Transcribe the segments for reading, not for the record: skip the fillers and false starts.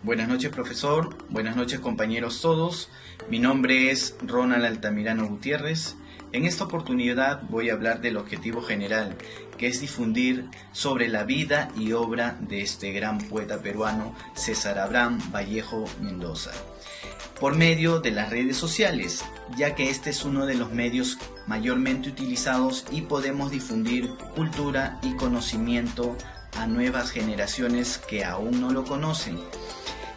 Buenas noches, profesor. Buenas noches, compañeros todos. Mi nombre es Ronald Altamirano Gutiérrez. En esta oportunidad voy a hablar del objetivo general, que es difundir sobre la vida y obra de este gran poeta peruano, César Abraham Vallejo Mendoza, por medio de las redes sociales, ya que este es uno de los medios mayormente utilizados y podemos difundir cultura y conocimiento a nuevas generaciones que aún no lo conocen.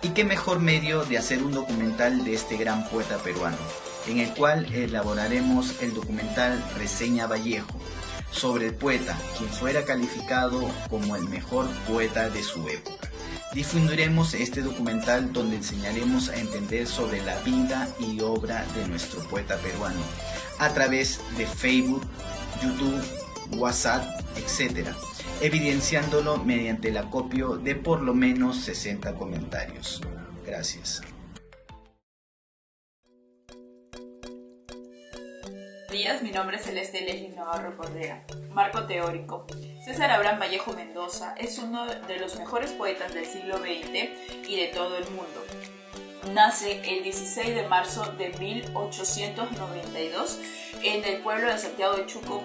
Y qué mejor medio de hacer un documental de este gran poeta peruano, en el cual elaboraremos el documental Reseña Vallejo, sobre el poeta, quien fuera calificado como el mejor poeta de su época. Difundiremos este documental donde enseñaremos a entender sobre la vida y obra de nuestro poeta peruano, a través de Facebook, YouTube, WhatsApp, etc., evidenciándolo mediante el acopio de por lo menos 60 comentarios. Gracias. Buenos días, mi nombre es Celeste Leslie Navarro Cordera. Marco teórico. César Abraham Vallejo Mendoza es uno de los mejores poetas del siglo XX y de todo el mundo. Nace el 16 de marzo de 1892 en el pueblo de Santiago de Chuco,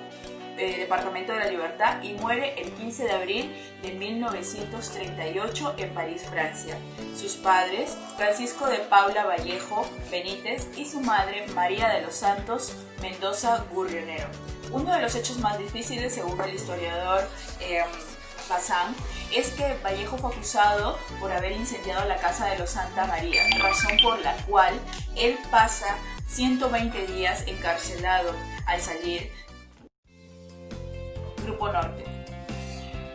departamento de la Libertad, y muere el 15 de abril de 1938 en París, Francia. Sus padres, Francisco de Paula Vallejo Benítez y su madre, María de los Santos Mendoza Gurrionero. Uno de los hechos más difíciles, según el historiador Bazán, es que Vallejo fue acusado por haber incendiado la casa de los Santa María, razón por la cual él pasa 120 días encarcelado. Al salir, Grupo Norte.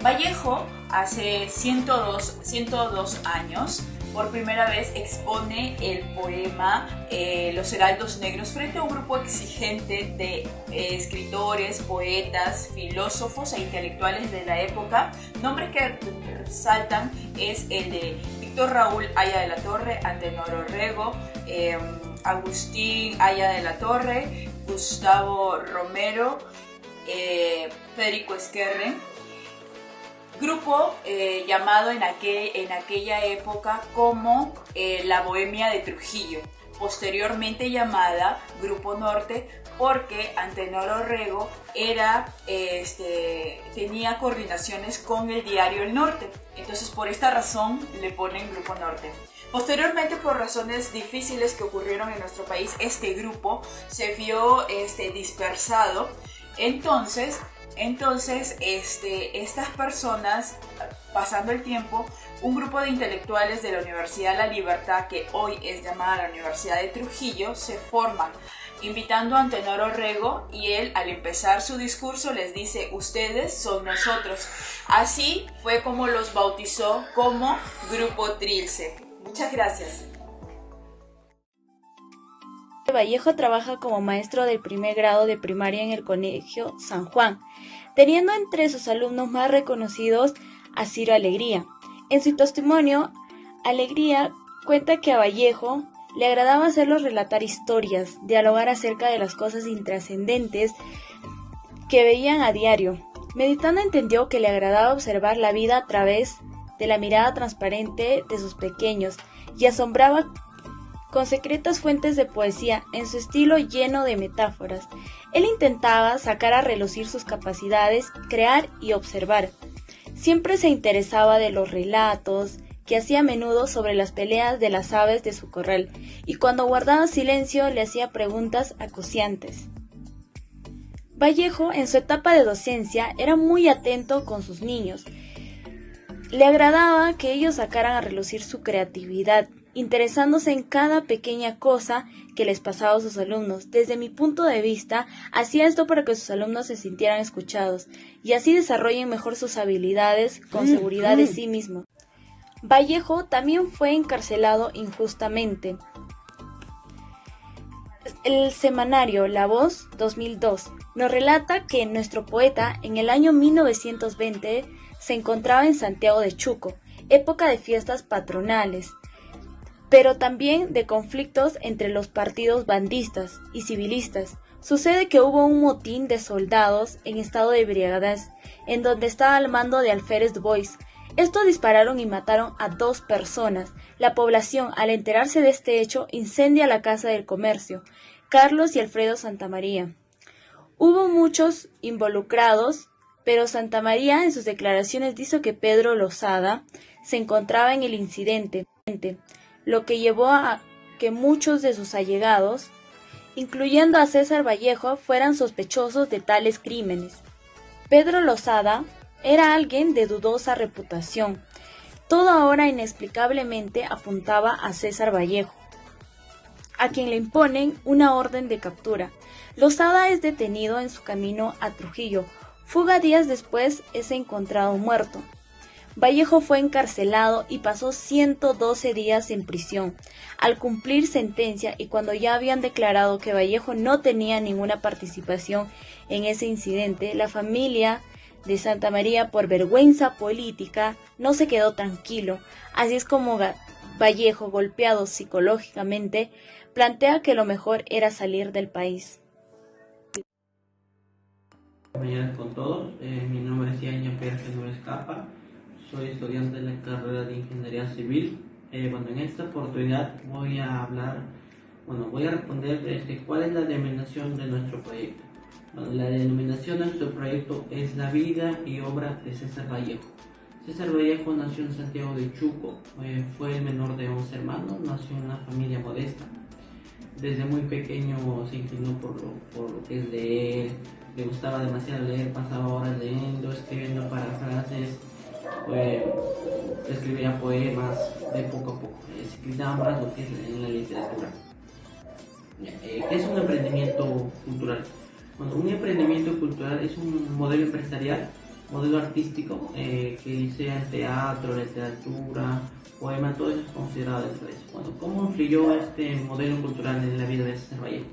Vallejo hace 102 años por primera vez expone el poema Los Heraldos Negros frente a un grupo exigente de escritores, poetas, filósofos e intelectuales de la época. Nombres que resaltan es el de Víctor Raúl Haya de la Torre, Antenor Orrego, Agustín Haya de la Torre, Gustavo Romero, Federico Esquerre, grupo llamado en aquella época como la Bohemia de Trujillo, posteriormente llamada Grupo Norte, porque Antenor Orrego tenía coordinaciones con el diario El Norte, entonces por esta razón le ponen Grupo Norte. Posteriormente, por razones difíciles que ocurrieron en nuestro país, este grupo se vio dispersado. Entonces, estas personas, pasando el tiempo, un grupo de intelectuales de la Universidad de la Libertad, que hoy es llamada la Universidad de Trujillo, se forman, invitando a Antenor Orrego, y él, al empezar su discurso, les dice: ustedes son nosotros. Así fue como los bautizó como Grupo Trilce. Muchas gracias. Vallejo trabaja como maestro del primer grado de primaria en el Colegio San Juan, teniendo entre sus alumnos más reconocidos a Ciro Alegría. En su testimonio, Alegría cuenta que a Vallejo le agradaba hacerlos relatar historias, dialogar acerca de las cosas intrascendentes que veían a diario. Meditando, entendió que le agradaba observar la vida a través de la mirada transparente de sus pequeños y asombraba con secretas fuentes de poesía en su estilo lleno de metáforas. Él intentaba sacar a relucir sus capacidades, crear y observar. Siempre se interesaba de los relatos que hacía a menudo sobre las peleas de las aves de su corral, y cuando guardaba silencio le hacía preguntas acuciantes. Vallejo, en su etapa de docencia, era muy atento con sus niños. Le agradaba que ellos sacaran a relucir su creatividad, interesándose en cada pequeña cosa que les pasaba a sus alumnos. Desde mi punto de vista, hacía esto para que sus alumnos se sintieran escuchados y así desarrollen mejor sus habilidades con seguridad de sí mismos. Vallejo también fue encarcelado injustamente. El semanario La Voz 2002 nos relata que nuestro poeta en el año 1920 se encontraba en Santiago de Chuco, época de fiestas patronales, pero también de conflictos entre los partidos bandistas y civilistas. Sucede que hubo un motín de soldados en estado de embriaguez, en donde estaba al mando de Alférez Bois, Estos dispararon y mataron a 2 personas. La población, al enterarse de este hecho, incendia la Casa del Comercio, Carlos y Alfredo Santamaría. Hubo muchos involucrados, pero Santamaría en sus declaraciones dijo que Pedro Losada se encontraba en el incidente, lo que llevó a que muchos de sus allegados, incluyendo a César Vallejo, fueran sospechosos de tales crímenes. Pedro Losada era alguien de dudosa reputación. Todo ahora inexplicablemente apuntaba a César Vallejo, a quien le imponen una orden de captura. Losada es detenido en su camino a Trujillo. Fuga días después es encontrado muerto. Vallejo fue encarcelado y pasó 112 días en prisión. Al cumplir sentencia y cuando ya habían declarado que Vallejo no tenía ninguna participación en ese incidente, la familia de Santamaría, por vergüenza política, no se quedó tranquilo. Así es como Vallejo, golpeado psicológicamente, plantea que lo mejor era salir del país. Mañana con todos, mi nombre es Ian Jean-Pierre Fenúrez Capa, soy estudiante de la carrera de Ingeniería Civil. En esta oportunidad voy a responder cuál es la denominación de nuestro proyecto. La denominación de nuestro proyecto es La vida y obra de César Vallejo. César Vallejo nació en Santiago de Chuco, fue el menor de 11 hermanos, nació en una familia modesta. Desde muy pequeño se inclinó por lo que es leer, le gustaba demasiado leer, pasaba horas leyendo, escribiendo frases, escribía poemas de poco a poco, se inclinaba más lo que es en la literatura. ¿Qué es un emprendimiento cultural? Bueno, un emprendimiento cultural es un modelo empresarial, modelo artístico, que sea teatro, literatura, poema, todo eso es considerado dentro de eso. Bueno, ¿cómo influyó este modelo cultural en la vida de César Vallejo?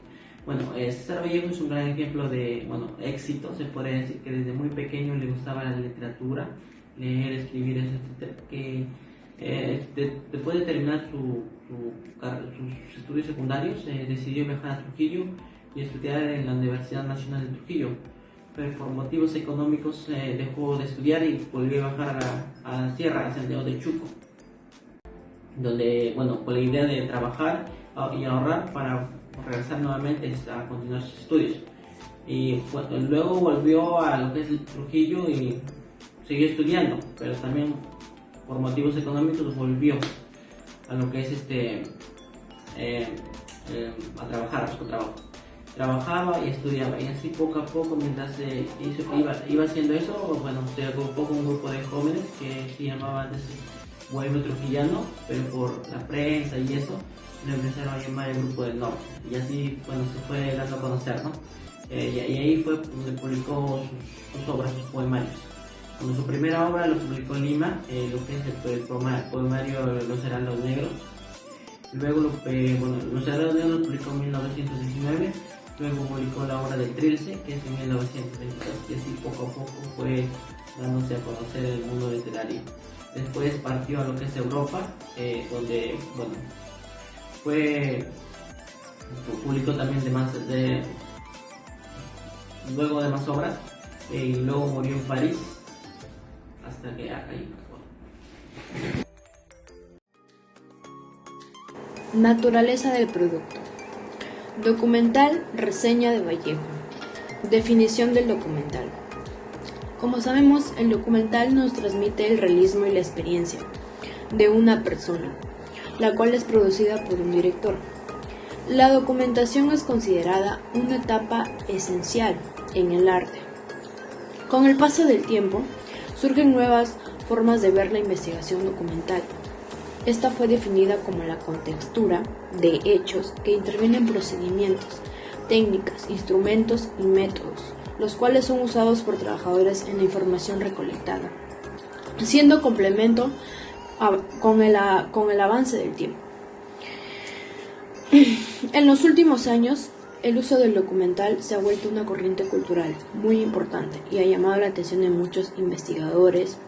César Vallejo es un gran ejemplo de éxito. Se puede decir que desde muy pequeño le gustaba la literatura, leer, escribir, etc. Que después de terminar sus estudios secundarios, decidió viajar a Trujillo y estudiar en la Universidad Nacional de Trujillo. Pero por motivos económicos dejó de estudiar y volvió a bajar a la sierra, a Santiago de Chuco, donde, con la idea de trabajar y ahorrar para regresar nuevamente a continuar sus estudios. Y luego volvió a lo que es Trujillo y siguió estudiando, pero también por motivos económicos volvió a lo que es a trabajar, a buscar trabajo. Trabajaba y estudiaba, y así poco a poco, mientras iba haciendo eso, se agrupó con un grupo de jóvenes que se llamaba antes Bohemio Trujillano, pero por la prensa y eso lo empezaron a llamar el Grupo del Norte, y así se fue dando a conocer, ¿no? Y ahí fue donde publicó sus obras, sus poemarios. Su primera obra lo publicó en Lima, lo que es el poemario Los Heraldos Negros. Luego Los Heraldos Negros lo publicó en 1919. Luego publicó la obra del Trilce, que es en 1922, y así poco a poco fue dándose a conocer el mundo literario. Después partió a lo que es Europa, donde publicó también luego de más obras, y luego murió en París, hasta que ahí pasó. Naturaleza del producto. Documental, reseña de Vallejo. Definición del documental. Como sabemos, el documental nos transmite el realismo y la experiencia de una persona, la cual es producida por un director. La documentación es considerada una etapa esencial en el arte. Con el paso del tiempo, surgen nuevas formas de ver la investigación documental. Esta fue definida como la contextura de hechos que intervienen procedimientos, técnicas, instrumentos y métodos, los cuales son usados por trabajadores en la información recolectada, siendo complemento con el avance del tiempo. En los últimos años, el uso del documental se ha vuelto una corriente cultural muy importante y ha llamado la atención de muchos investigadores.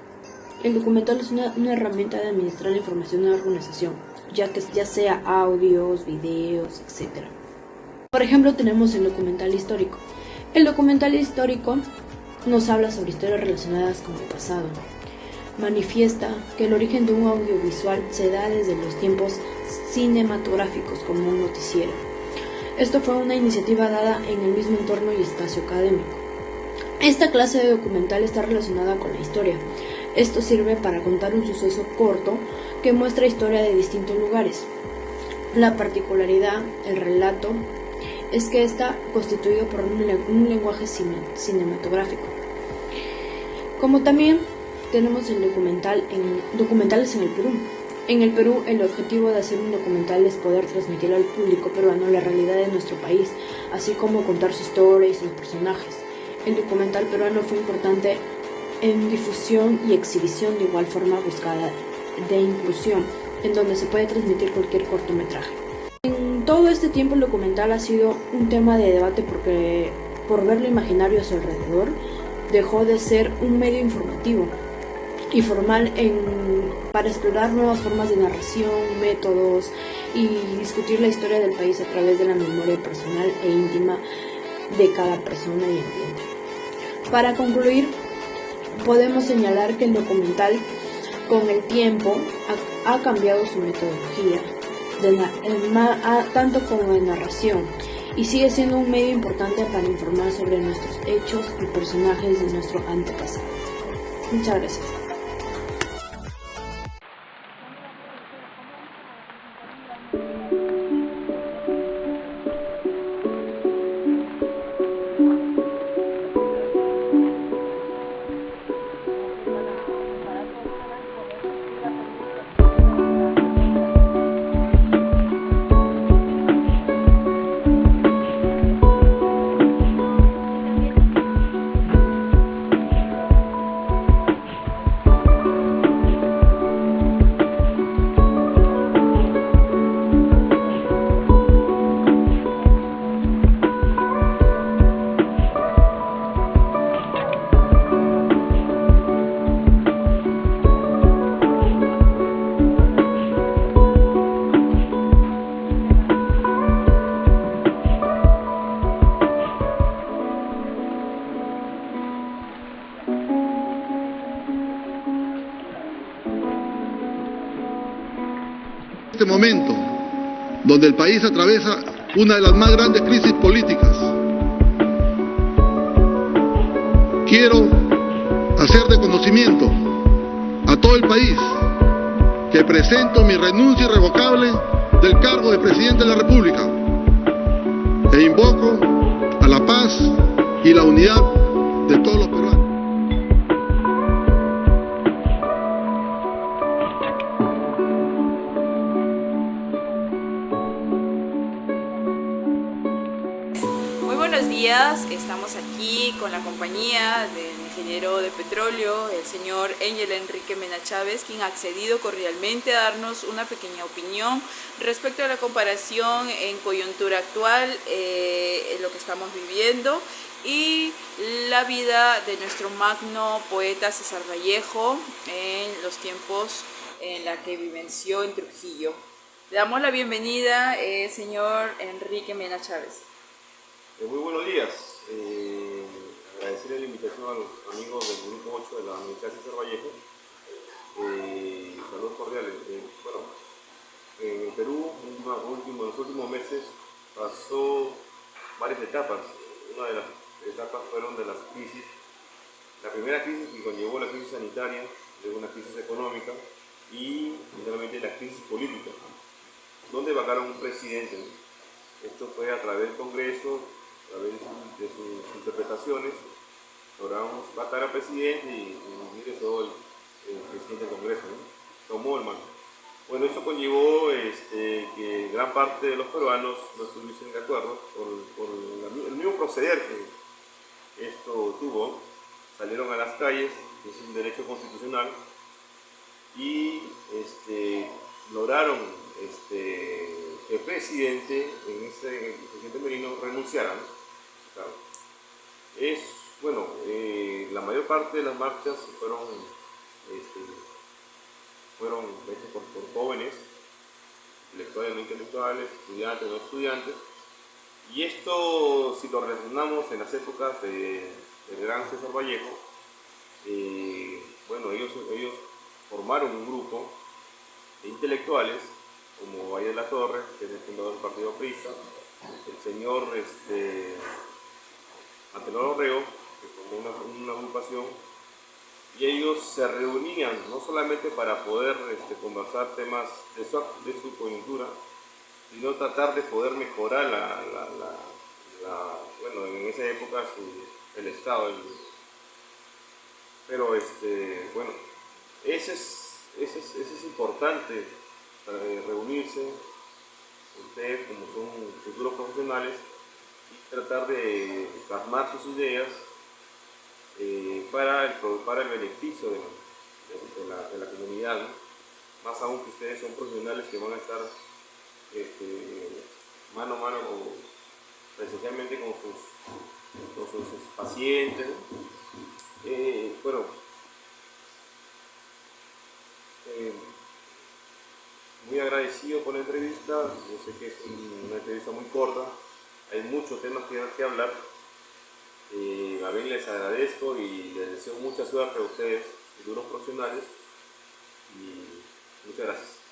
El documental es una herramienta de administrar la información de una organización, ya sea audios, videos, etc. Por ejemplo, tenemos el documental histórico. El documental histórico nos habla sobre historias relacionadas con el pasado. manifiesta que el origen de un audiovisual se da desde los tiempos cinematográficos como un noticiero. Esto fue una iniciativa dada en el mismo entorno y espacio académico. Esta clase de documental está relacionada con la historia. Esto sirve para contar un suceso corto que muestra historia de distintos lugares. La particularidad, el relato, es que está constituido por un lenguaje cinematográfico. Como también tenemos el documentales en el Perú. En el Perú, el objetivo de hacer un documental es poder transmitir al público peruano la realidad de nuestro país, así como contar su historia y sus personajes. El documental peruano fue importante en difusión y exhibición, de igual forma buscada de inclusión, en donde se puede transmitir cualquier cortometraje. En todo este tiempo el documental ha sido un tema de debate porque, por ver lo imaginario a su alrededor, dejó de ser un medio informativo y formal para explorar nuevas formas de narración, métodos y discutir la historia del país a través de la memoria personal e íntima de cada persona y ambiente. Para concluir, podemos señalar que el documental con el tiempo ha cambiado su metodología, tanto como de narración, y sigue siendo un medio importante para informar sobre nuestros hechos y personajes de nuestro antepasado. Muchas gracias. Este momento, donde el país atraviesa una de las más grandes crisis políticas, quiero hacer de conocimiento a todo el país que presento mi renuncia irrevocable del cargo de Presidente de la República e invoco a la paz y la unidad de todos los peruanos. Buenos días, estamos aquí con la compañía del ingeniero de petróleo, el señor Ángel Enrique Mena Chávez, quien ha accedido cordialmente a darnos una pequeña opinión respecto a la comparación en coyuntura actual, en lo que estamos viviendo, y la vida de nuestro magno poeta César Vallejo en los tiempos en la que vivenció en Trujillo. Le damos la bienvenida, señor Enrique Mena Chávez. Muy buenos días. Agradecerle la invitación a los amigos del Grupo 8 de la Universidad César Vallejo. Saludos cordiales. Bueno, en el Perú, en los últimos meses, pasó varias etapas. Una de las etapas fueron de las crisis. La primera crisis que conllevó la crisis sanitaria, luego una crisis económica y finalmente la crisis política, donde vacaron un presidente. Esto fue a través del Congreso, a través de sus interpretaciones, logramos vacar al presidente y ingresó el presidente del Congreso, ¿no? Tomó el mando. Bueno, esto conllevó que gran parte de los peruanos no estuviesen de acuerdo con el mismo proceder que esto tuvo. Salieron a las calles, que es un derecho constitucional, y lograron que el presidente, el presidente Merino, renunciara, ¿no? Claro. La mayor parte de las marchas fueron hechas por jóvenes, intelectuales, no intelectuales, estudiantes, no estudiantes, y esto, si lo relacionamos en las épocas del gran César Vallejo, bueno, ellos formaron un grupo de intelectuales, como Valle de la Torre, que es el fundador del Partido Aprista, el señor Antenor Orrego, que formó una agrupación, y ellos se reunían no solamente para poder conversar temas de su coyuntura, sino tratar de poder mejorar bueno, en esa época el Estado. Pero bueno, ese es importante, reunirse, ustedes como son futuros profesionales, y tratar de plasmar sus ideas para el beneficio de la comunidad, ¿no? Más aún que ustedes son profesionales que van a estar mano a mano presencialmente con sus pacientes, ¿no? Bueno, muy agradecido por la entrevista. Yo sé que es una entrevista muy corta, hay muchos temas que hablar. A bien les agradezco y les deseo mucha suerte a ustedes, futuros profesionales, y muchas gracias.